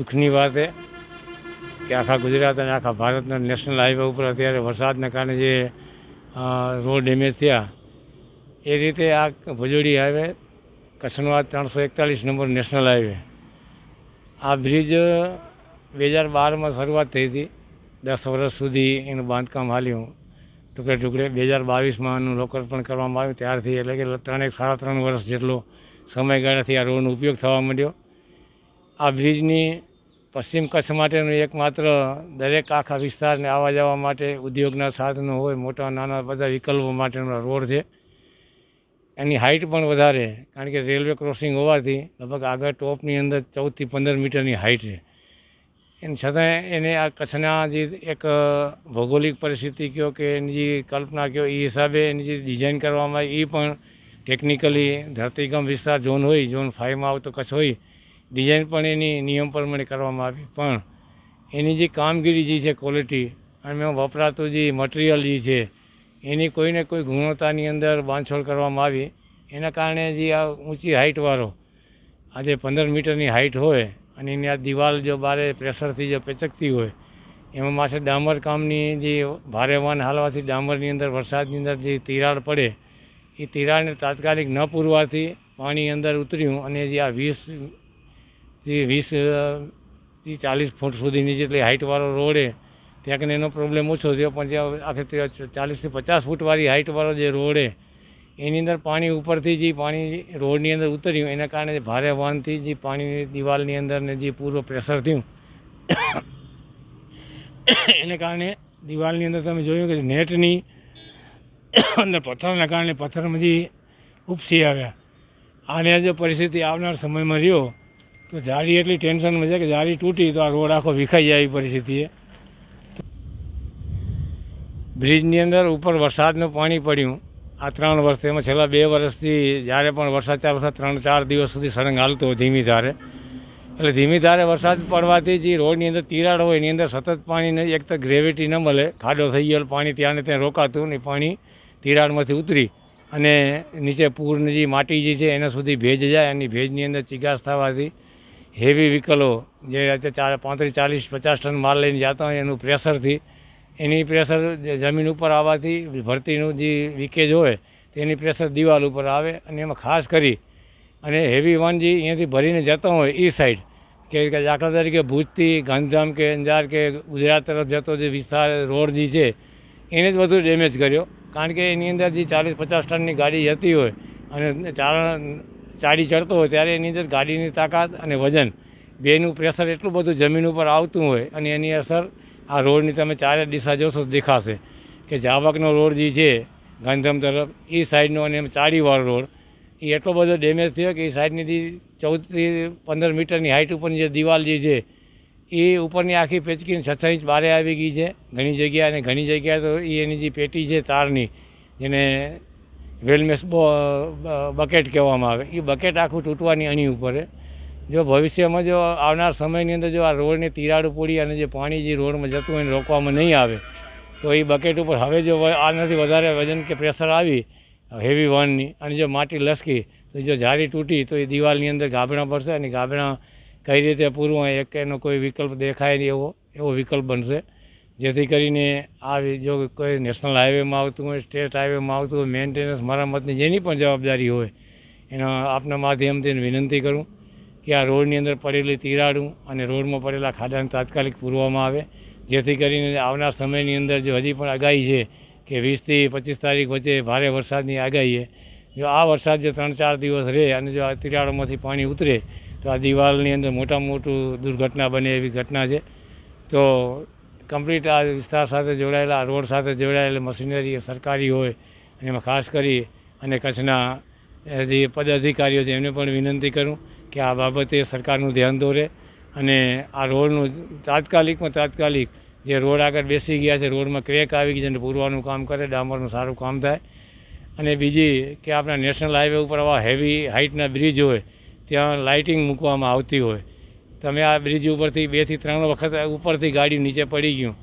દુઃખની વાત છે કે આખા ગુજરાત અને આખા ભારતના નેશનલ હાઈવે ઉપર અત્યારે વરસાદના કારણે જે રોડ ડેમેજ થયા એ રીતે આ ભુજોડી હાઈવે કચ્છનો આ 341 નંબર નેશનલ હાઈવે આ બ્રિજ 2012માં શરૂઆત થઈ હતી. 10 વર્ષ સુધી એનું બાંધકામ હાલ્યું ટુકડે ટુકડે. 2022માં એનું લોકાર્પણ કરવામાં આવ્યું ત્યારથી એટલે કે 3.5 વર્ષ જેટલો સમયગાળાથી આ રોડનો ઉપયોગ થવા માંડ્યો. આ બ્રિજની પશ્ચિમ કચ્છ માટેનું એકમાત્ર દરેક આખા વિસ્તારને આવવા જવા માટે ઉદ્યોગના સાધનો હોય મોટા નાના બધા વિકલ્પો માટેનો રોડ છે. એની હાઇટ પણ વધારે કારણ કે રેલવે ક્રોસિંગ હોવાથી લગભગ આગળ ટોપની અંદર 14 થી 15 મીટરની હાઇટ છે. એમ છતાંય એને આ કચ્છના જે એક ભૌગોલિક પરિસ્થિતિ કહો કે એની જે કલ્પના કહો એ હિસાબે એની જે ડિઝાઇન કરવામાં આવી એ પણ ટેકનિકલી ધરતીકંપ વિસ્તાર ઝોન હોય, ઝોન 5માં આવતો કચ્છ હોય, ડિઝાઇન પણ એની નિયમ પ્રમાણે કરવામાં આવી. પણ એની જે કામગીરી જે છે ક્વોલિટી અને એમાં વપરાતું જે મટિરિયલ જે છે એની કોઈને કોઈ ગુણવત્તાની અંદર બાંધછોડ કરવામાં આવી. એના કારણે જે આ ઊંચી હાઇટવાળો આજે 15 મીટરની હાઇટ હોય અને એની આ દિવાલ જો બારે પ્રેશરથી જો પેચકતી હોય એમાં માથે ડામર કામની જે ભારે વાહન હાલવાથી ડામરની અંદર વરસાદની અંદર જે તિરાડ પડે એ તિરાડને તાત્કાલિક ન પૂરવાથી પાણી અંદર ઉતર્યું અને જે આ 20થી 40 ફૂટ સુધીની જેટલી હાઇટવાળો રોડ છે ત્યાં કને એનો પ્રોબ્લેમ ઓછો થયો. પણ જે આખે 40 થી 50 ફૂટવાળી હાઇટવાળો જે રોડ છે એની અંદર પાણી ઉપરથી જે પાણી રોડની અંદર ઉતર્યું એના કારણે ભારે વાહનથી જે પાણીની દિવાલની અંદર ને જે પૂરું પ્રેશર થયું એને કારણે દિવાલની અંદર તમે જોયું કે નેટની અંદર પથ્થરના કારણે પથ્થરમાં જે ઉપસી આવ્યા. આને જો પરિસ્થિતિ આવનાર સમયમાં રહ્યો તો જારી એટલી ટેન્શનમાં છે કે જારી તૂટી તો આ રોડ આખો વિખાઈ જાય એવી પરિસ્થિતિ છે. બ્રિજની અંદર ઉપર વરસાદનું પાણી પડ્યું આ 3 વર્ષથી. એમાં છેલ્લા 2 વર્ષથી જ્યારે પણ વરસાદ ચાલુ થાય 3-4 દિવસ સુધી સળંગ હાલતો હોય ધીમી ધારે. એટલે ધીમી ધારે વરસાદ પડવાથી જે રોડની અંદર તિરાડ હોય એની અંદર સતત પાણી એક તો ગ્રેવિટી ન મળે, ખાડો થઈ ગયેલો પાણી ત્યાં ને ત્યાં રોકાતું ને પાણી તિરાડમાંથી ઉતરી અને નીચે પૂરની જે માટી જે છે એના સુધી ભેજ જાય અને ભેજની અંદર ચિકાસ થવાથી હેવી વ્હીકલો જે 35-40-50 ટન માલ લઈને જતા હોય એનું પ્રેશરથી એની પ્રેશર જમીન ઉપર આવવાથી ભરતીનું જે લીકેજ હોય તેની પ્રેશર દિવાલ ઉપર આવે અને એમાં ખાસ કરી અને હેવી વાહન જે અહીંયાથી ભરીને જતો હોય એ સાઈડ કે દાખલા તરીકે ભુજથી ગાંધીધામ કે અંજાર કે ગુજરાત તરફ જતો જે વિસ્તાર રોડ જે છે એને જ વધુ ડેમેજ કર્યો. કારણ કે એની અંદર જે 40-50 ટનની ગાડી જતી હોય અને ચાડી ચડતો હોય ત્યારે એની અંદર ગાડીની તાકાત અને વજન બેનું પ્રેશર એટલું બધું જમીન ઉપર આવતું હોય અને એની અસર આ રોડની તમે ચારે દિશા જોશો દેખાશે કે જાવકનો રોડ જે છે ગાંધીધામ તરફ એ સાઈડનો અને ચાડીવાળો રોડ એ એટલો બધો ડેમેજ થયો કે એ સાઈડની જે 14 થી 15 મીટરની હાઇટ ઉપરની જે દિવાલ જે છે એ ઉપરની આખી પેચકીને 6 ઇંચ બારે આવી ગઈ છે ઘણી જગ્યાએ. અને ઘણી જગ્યાએ તો એની જે પેટી છે તારની જેને વેલમેસ બકેટ કહેવામાં આવે એ બકેટ આખું તૂટવાની અણી ઉપર છે. જો ભવિષ્યમાં જો આવનાર સમયની અંદર જો આ રોડની તિરાડ પૂરી અને જે પાણી જે રોડમાં જતું હોય એને રોકવામાં નહીં આવે તો એ બકેટ ઉપર હવે જો આનાથી વધારે વજન કે પ્રેશર આવી હેવી વાહનની અને જો માટી લસકી તો જો જારી તૂટી તો એ દિવાલની અંદર ગાબડા પડશે અને ગાબડા કઈ રીતે પૂરવા એક એનો કોઈ વિકલ્પ દેખાય નહીં એવો વિકલ્પ બનશે. જેથી કરીને આ જો કોઈ નેશનલ હાઈવેમાં આવતું હોય, સ્ટેટ હાઈવેમાં આવતું હોય, મેન્ટેનન્સ મરામતની જેની પણ જવાબદારી હોય એનો આપના માધ્યમથી વિનંતી કરું કે આ રોડની અંદર પડેલી તિરાડું અને રોડમાં પડેલા ખાડાને તાત્કાલિક પૂરવામાં આવે. જેથી કરીને આવનાર સમયની અંદર જો હજી પણ આગાહી છે કે 20 થી 25 તારીખ વચ્ચે ભારે વરસાદની આગાહી છે. જો આ વરસાદ જો 3-4 દિવસ રહે અને જો આ તિરાડોમાંથી પાણી ઉતરે તો આ દિવાલની અંદર મોટામાં મોટું દુર્ઘટના બને એવી ઘટના છે. તો કમ્પ્લીટ આ વિસ્તાર સાથે જોડાયેલા રોડ સાથે જોડાયેલી મશીનરી સરકારી હોય અને એમાં ખાસ કરી અને કચ્છના જે પદાધિકારીઓ છે એમને પણ વિનંતી કરું કે આ બાબતે સરકારનું ધ્યાન દોરે અને આ રોડનું તાત્કાલિક જે રોડ આગળ બેસી ગયા છે રોડમાં ક્રેક આવી ગઈ છે અને પૂરવાનું કામ કરે, ડામરનું સારું કામ થાય. અને બીજી કે આપણા નેશનલ હાઈવે ઉપર આવા હેવી હાઇટના બ્રિજ હોય ત્યાં લાઇટિંગ મૂકવામાં આવતી હોય. તમે આ બ્રિજ ઉપરથી 2 થી 3 વખત ઉપરથી ગાડી નીચે પડી ગયું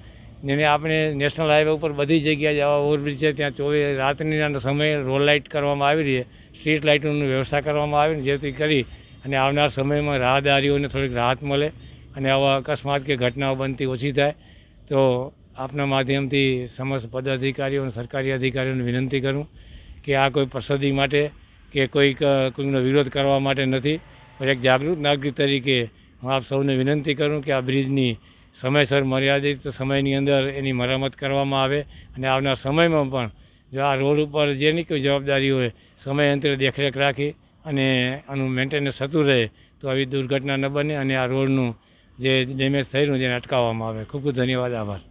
જેને આપણે નેશનલ હાઈવે ઉપર બધી જગ્યાએ આવા ઓવરબ્રિજ છે ત્યાં રાત્રિના સમયે રોડ લાઇટ કરવામાં આવી રહી છે, સ્ટ્રીટ લાઇટોની વ્યવસ્થા કરવામાં આવી જેથી કરી અને આવનાર સમયમાં રાહદારીઓને થોડીક રાહત મળે અને આવા અકસ્માત કે ઘટનાઓ બનતી ઓછી થાય. તો આપના માધ્યમથી સમસ્ત પદાધિકારીઓ અને સરકારી અધિકારીઓને વિનંતી કરું કે આ કોઈ પ્રસિદ્ધિ માટે કે કોઈનો વિરોધ કરવા માટે નથી, પણ એક જાગૃત નાગરિક તરીકે હું આપ સૌને વિનંતી કરું કે આ બ્રિજની સમયસર મર્યાદિત સમયની અંદર એની મરામત કરવામાં આવે અને આવનાર સમયમાં પણ જો આ રોડ ઉપર જેની કોઈ જવાબદારી હોય સમયાંતરે દેખરેખ રાખી અને આનું મેન્ટેનન્સ થતું રહે તો આવી દુર્ઘટના ન બને અને આ રોડનું જે ડેમેજ થઈ રહ્યું તેને અટકાવવામાં આવે. ખૂબ ખૂબ ધન્યવાદ, આભાર.